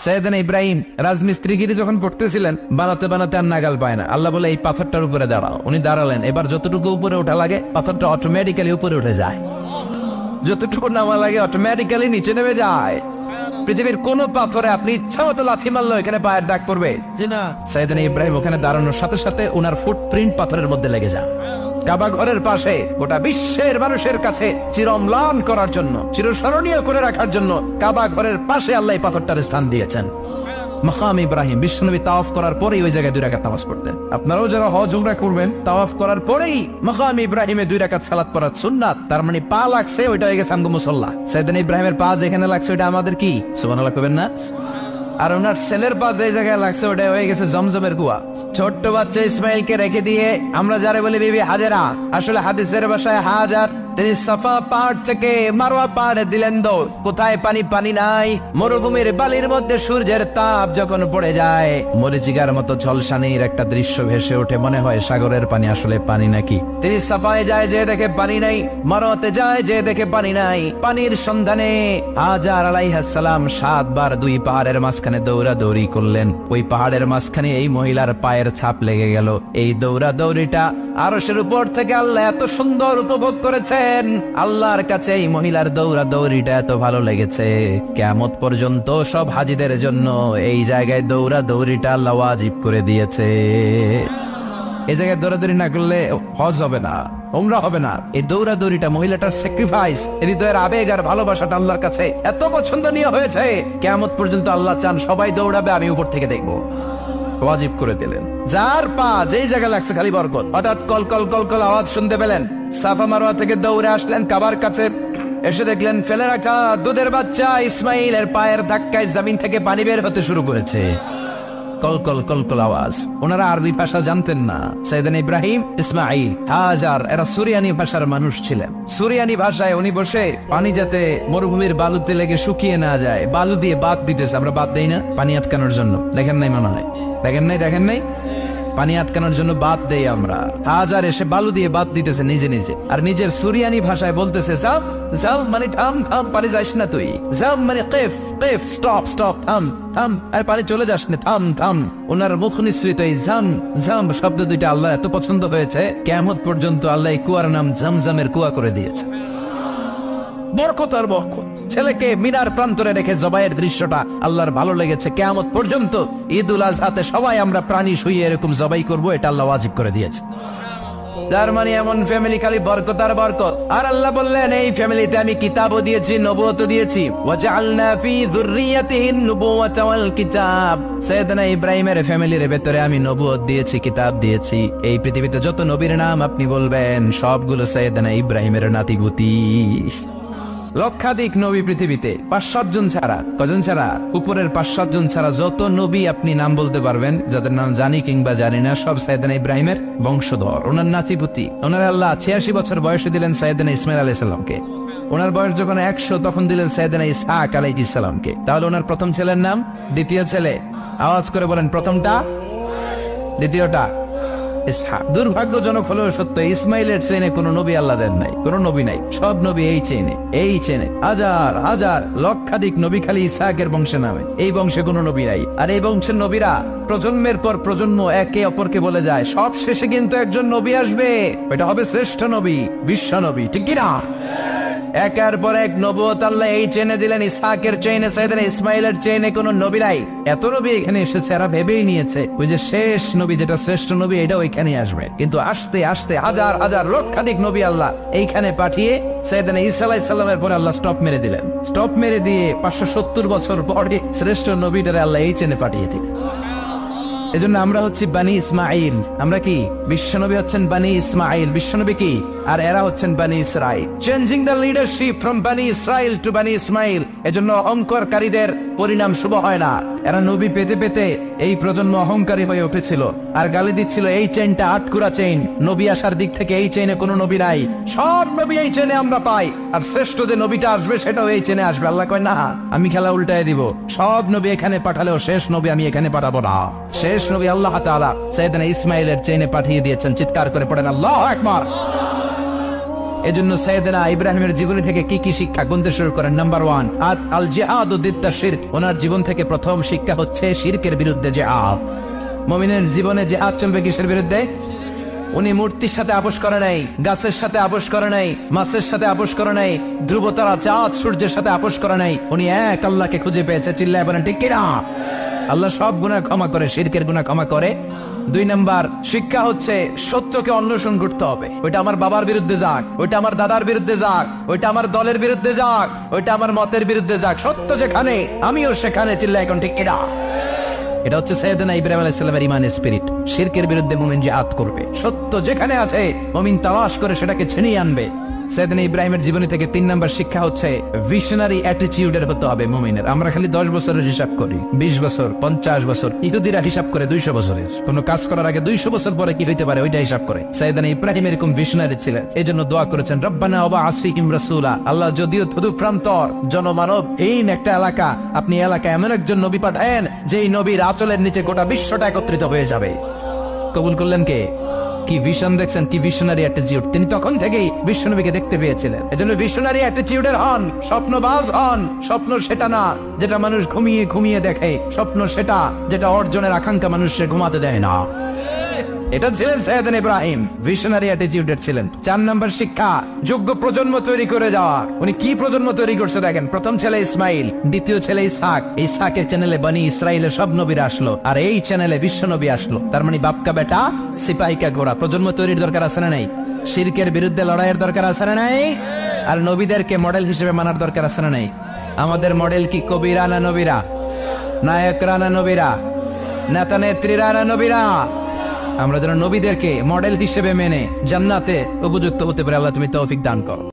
সাইয়েদনা ইব্রাহিম রাজমিস্ত্রিগিরি যখন করতেছিলেন, বানাতে বানাতে আর নাগাল পায় না। আল্লাহ বলে এই পাথরটার উপরে দাঁড়াও। উনি দাঁড়ালেন। এবার যতটুকু উপরে ওঠা লাগে পাথরটা অটোমেটিক্যালি উপরে উঠে যায়, যতটুকু নামা লাগে অটোমেটিক্যালি নিচে নেমে যায়। পৃথিবীর কোন পাথরে আপনি ইচ্ছা মতো লাথি মারলো এখানে পায়ের দাগ পড়বে না। সাইয়েদনা ইব্রাহিম ওখানে দাঁড়ানোর সাথে সাথে ওনার ফুটপ্রিন্ট পাথরের মধ্যে লেগে যায়। কাবা ঘরের পাশে গোটা বিশ্বের মানুষের কাছে চিরম্লান করার জন্য, চিরস্মরণীয় করে রাখার জন্য কাবা ঘরের পাশে আল্লাহ এই পাথরটার স্থান দিয়েছেন। মাকাম ইব্রাহিম, বিশ্বনবী তাওয়াফ করার পরেই ওই জায়গায় 2 রাকাত নামাজ পড়তেন। আপনারাও যারা হজ উমরা করবেন, তাওয়াফ করার পরেই মাকাম ইব্রাহিমে 2 রাকাত সালাত পড়া সুন্নাত। তার মানে পা লাগছে ওইটা হয়ে গেছে আমগো মুসাল্লা। সাইয়েদনা ইব্রাহিমের পা যেখানে লাগছে ওইটা আমাদের কি সুবহানাল্লাহ কইবেন না? আর ওনার ছেলের পা যে জায়গায় লাগছে ওটা হয়ে গেছে জমজমের কুয়া। ছোট্ট বাচ্চা ইসমাইলকে রেখে দিয়ে আমরা যারা বলি বিবি হাজেরা, আসলে হাদিসের ভাষায় হাজার, তিনি সাফা পাহাড় থেকে মারওয়া পাহাড়ে দিলেন দৌড়। কোথায় পানি? পানি নাই। মরুভূমির বালির মধ্যে সূর্যের তাপ যখন পড়ে যায়, মরিচিকার মতো ঝলসানির একটা দৃশ্য ভেসে ওঠে, মনে হয় সাগরের পানি আসলে পানি নাকি। তিনি সাফায় যায়, যে দেখে পানি নাই। মারওয়াতে যায়, যে দেখে পানি নাই। পানির সন্ধানে হাজার আলাইহিস সালাম 7 বার 2 পাহাড়ের মাঝখানে দৌড়াদৌড়ি করলেন। ওই পাহাড়ের মাঝখানে এই মহিলার পায়ের ছাপ লেগে গেল। এই দৌড়াদৌড়িটা আরশের উপর থেকে আল্লাহ এত সুন্দর উপভোগ করেছেন। আল্লাহর কাছে এই মহিলার দৌড়াদৌড়িটা এত ভালো লেগেছে, কিয়ামত পর্যন্ত সব হাজীদের জন্য এই জায়গায় দৌড়াদৌড়িটা আল্লাহ ওয়াজিব করে দিয়েছে। এই জায়গায় দৌড়াদৌড়ি না করলে হজ হবে না, উমরা হবে না। এই দৌড়াদৌড়িটা, মহিলাটার স্যাক্রিফাইস, হৃদয়ের আবেগ আর ভালোবাসাটা আল্লাহর কাছে এত পছন্দনীয় হয়েছে, কিয়ামত পর্যন্ত আল্লাহ চান সবাই দৌড়াবে, আমি উপর থেকে দেখবো। ওয়াজিব করে দিলেন। যার পা যেই জায়গায় লাগছে খালি বরকত। হঠাৎ কল কল কল কল আওয়াজ শুনতে পেলেন। সাফা মারওয়া থেকে দৌড়ে আসলেন কাবার কাছে। এসে দেখলেন ফেলে রাখা দুধের বাচ্চা ইসমাইলের পায়ের ধাক্কায় জমিন থেকে পানি বের হতে শুরু করেছে। কল কল কল কল আওয়াজ। ওনারা আরবি ভাষা জানতেন না। সাইয়েদনা ইব্রাহিম, ইসমাইল, হাজার এরা সুরিয়ানি ভাষার মানুষ ছিলেন। সুরিয়ানি ভাষায় উনি বসে পানি যাতে মরুভূমির বালুতে লেগে শুকিয়ে না যায়, বালু দিয়ে বাঁধ দিতেছে। আমরা বাঁধ দেই না পানি আটকানোর জন্য? দেখেন নাই মনে হয়? দেখেন নাই পানি আটকানোর জন্য বাদ দেই আমরা। হাজার এসে বালু দিয়ে বাদ দিতেছে নিজে নিজে, আর নিজের সুরিয়ানি ভাষায় বলতেছে জাম জাম, মানে থাম থাম, পানি যাস না তুই। জাম মানে কেফ কেফ, স্টপ স্টপ, থাম থাম, আর পানি চলে যাস না, থাম থাম। ওনার মুখ নিঃসৃত এই জাম জাম শব্দ দুইটা আল্লাহ এত পছন্দ হয়েছে, কিয়ামত পর্যন্ত আল্লাহ এই কুয়ার নাম জামজামের কুয়া করে দিয়েছে। বরকত আর বরকত। ছেলেকে মিনার প্রান্তরে রেখে জবাইয়ের দৃশ্যটা আল্লাহর ভালো লেগেছে। কিয়ামত পর্যন্ত ঈদুল আজহাতে সবাই আমরা প্রাণী শুইয়ে এরকম জবাই করব, এটা আল্লাহ ওয়াজিব করে দিয়েছে। যার মানে এমন ফ্যামিলি খালি বরকত আর বরকত। আর আল্লাহ বললেন এই ফ্যামিলিতে আমি কিতাবও দিয়েছি, নবুয়তও দিয়েছি। ওয়াজআলনা ফি যুররিয়াতিহিন নুবুওয়াতা ওয়াল কিতাব। সাইয়েদনা ইব্রাহিমের ফ্যামিলির ভেতরে আমি নবুয়ত দিয়েছি, কিতাব দিয়েছি। এই পৃথিবীতে যত নবীর নাম আপনি বলবেন সবগুলো সাইয়েদনা ইব্রাহিমের নাতিগুতি। লক্ষাধিক নবী পৃথিবীতে, 5-7 জন ছাড়া। কজন ছাড়া? উপরের 5-7 জন ছাড়া যত নবী আপনি নাম বলতে পারবেন, যাদের নাম জানি কিংবা জানি না, সব সাইয়েদনা ইব্রাহিমের বংশধর, ওনার নাতিপুতি। ওনার আল্লাহ 86 বছর বয়সে দিলেন সাইয়েদনা ইসমাইল আলাইহিস সালামকে। ওনার বয়স যখন 100 তখন দিলেন সাইয়েদনা ইসহাক আলাইহিস সালামকে। তাহলে ওনার প্রথম ছেলের নাম? দ্বিতীয় ছেলে। আওয়াজ করে বলেন, প্রথমটা, দ্বিতীয়টা ইসহাক। দুর্ভাগ্যজনক হলেও সত্য, ইসমাইলের চেনে কোন নবী আল্লাহ দেন নাই, কোন নবী নাই। সব নবী এই চেনে হাজার হাজার লক্ষাধিক নবী খালি ইসহাকের বংশে নামে। এই বংশে কোন নবী নাই। আর এই বংশের নবীরা প্রজন্মের পর প্রজন্ম একে অপরকে বলে যায়, সব শেষে কিন্তু একজন নবী আসবে, এটা হবে শ্রেষ্ঠ নবী, বিশ্ব নবী, ঠিক কিনা? একের পর এক নবুয়ত আল্লাহ এই চেনে দিলেন। ইসহাকের চেইনে, সাইয়েদনা ইসমাইলের চেইনে কোন নবী নাই। এত নবী এখানে এসেছে, এরা ভেবেই নিয়েছে ওই যে শেষ নবী, যেটা শ্রেষ্ঠ নবী, এটা ওইখানে আসবে। কিন্তু আস্তে আস্তে হাজার হাজার লক্ষাধিক নবী আল্লাহ এইখানে পাঠিয়ে সাইয়েদনা ঈসা আলাইহিস সালামের পরে আল্লাহ স্টপ মেরে দিলেন। স্টপ মেরে দিয়ে 570 বছর পরে শ্রেষ্ঠ নবীটারে আল্লাহ এই চেনে পাঠিয়ে দিলেন। এজন্য আমরা হচ্ছি বানি ইসমাইল। আমরা কি? বিশ্বনবী হচ্ছেন বানি ইসমাইল, বিশ্বনবী কি? আর এরা হচ্ছেন বানি Israil. Changing the leadership from বানি ইসরাইল টু বানি ইসমাইল। এজন্য অহংকারীদের পরিণাম শুভ হয় না। এরা নবী পেতে পেতে এই প্রজন্ম অহংকারী হয়ে উঠেছিল আর গালি দিচ্ছিল এই চেইনটা আটকুরা চেইন, নবী আসার দিক থেকে এই চেইনে কোনো নবী নাই, সব নবী এই চেইনে আমরা পাই, আর শ্রেষ্ঠ যে নবীটা আসবে সেটাও এই চেইনে আসবে। আল্লাহ কয় না, আমি খেলা উল্টায় দিব, সব নবী এখানে পাঠালেও শেষ নবী আমি এখানে পাঠাবো না। শেষ নবী আল্লাহ তাআলা সাইয়েদনা ইসমাইলের চেইনে পাঠিয়ে দিয়েছেন। চিৎকার করে পড়েন আল্লাহু আকবার। এজন্য সাইয়েদনা ইব্রাহিমের জীবনী থেকে কি কি শিক্ষা গুনতে শুরু করেন। নাম্বার 1, আল জিহাদু দিদ্দা শিরক। ওনার জীবন থেকে প্রথম শিক্ষা হচ্ছে শিরকের বিরুদ্ধে জিহাদ। মুমিনের জীবনে জিহাদ চলবে কিসের বিরুদ্ধে? উনি মূর্তির সাথে আপোষ করে নাই, গাছের সাথে আপোষ করে নাই, মাছের সাথে আপোষ করে নাই, ধ্রুবতারা চাঁদ সূর্যের সাথে আপোষ করে নাই। উনি এক আল্লাহকে খুঁজে পেয়েছে। চিল্লায় বলেন ঠিক কিনা? আল্লাহ সব গুনাহ ক্ষমা করে, শিরকের গুনাহ ক্ষমা করে। 2 নাম্বার শিক্ষা হচ্ছে সত্যকে অন্বেষণ করতে হবে। ওইটা আমার বাবার বিরুদ্ধে যাক, ওইটা আমার দাদার বিরুদ্ধে যাক, ওইটা আমার দলের বিরুদ্ধে যাক, ওইটা আমার মতের বিরুদ্ধে যাক, সত্য যেখানে আমিও সেখানে। চিল্লায় এখন ঠিক কিনা? এটা হচ্ছে সাইয়েদনা ইব্রাহিম আলাইহিস সালামের ঈমানের স্পিরিট। শিরকের বিরুদ্ধে মুমিন জিহাদ করবে। সত্য যেখানে আছে মুমিন তালাশ করে সেটাকে ছিনিয়ে আনবে। সাইয়েদনা ইব্রাহিমের জীবনী থেকে 3 নাম্বার শিক্ষা হচ্ছে ভিশনারি অ্যাটিটিউডের হতে হবে মুমিনের। আমরা খালি 10 বছরের হিসাব করি, 20 বছর, 50 বছর। ইহুদিরা হিসাব করে 200 বছরের। কোন কাজ করার আগে 200 বছর পরে কি হইতে পারে ওইটা হিসাব করে। সাইয়েদনা ইব্রাহিম এরকম ভিশনারি ছিলেন। এজন্য দোয়া করেছেন, রব্বানা ওয়াবআস ফীহিম রাসূলা। আল্লাহ যদিও থুদুপ্রান্তর জনমানবহীন একটা এলাকা, আপনি এলাকায় এমন একজন নবী পাঠায়েন যেই নবীর আঁচলের নিচে গোটা বিশ্বটা একত্রিত হয়ে যাবে। কবুল করলেন কে? কি ভিশন দেখছেন, কি ভিশনারি অ্যাটিটিউড। তিনি তখন থেকেই বিশ্বনবীকে দেখতে পেয়েছিলেন। এজন্য ভিশনারি অ্যাটিটিউডের হন, স্বপ্নবাজ হন। স্বপ্ন সেটা না যেটা মানুষ ঘুমিয়ে ঘুমিয়ে দেখে, স্বপ্ন সেটা যেটা অর্জনের আকাঙ্ক্ষা মানুষকে ঘুমাতে দেয় না। এটা ছিলেন সাইয়েদনা ইব্রাহিম, ভিশনারি অ্যাটিটিউডের ছিলেন। 4 নাম্বার শিক্ষা, যোগ্য প্রজন্ম তৈরি করে যাওয়া। উনি কি প্রজন্ম তৈরি করছে দেখেন। প্রথম ছেলে ইসমাইল, দ্বিতীয় ছেলে ইসহাক। ইসহাকের চ্যানেলে বনি ইসরাইলের সব নবীরা আসলো, আর এই চ্যানেলে বিশ্ব নবী আসলো। তার মানে বাপকা বেটা সিপাহিকা গোড়া। প্রজন্ম তৈরির দরকার আছে না নাই? শিরকের বিরুদ্ধে লড়াইয়ের দরকার আছে না নাই? আর নবীদেরকে মডেল হিসেবে মানার দরকার আছে না নাই? আমাদের মডেল কি কবিরা না নবীরা? নায়করা না নবীরা? নেতা নেত্রীরা না নবীরা? আমরা যেন নবীদেরকে মডেল হিসেবে মেনে জান্নাতে উপযুক্ত হতে পারে। আল্লাহ তুমি তৌফিক দান করো।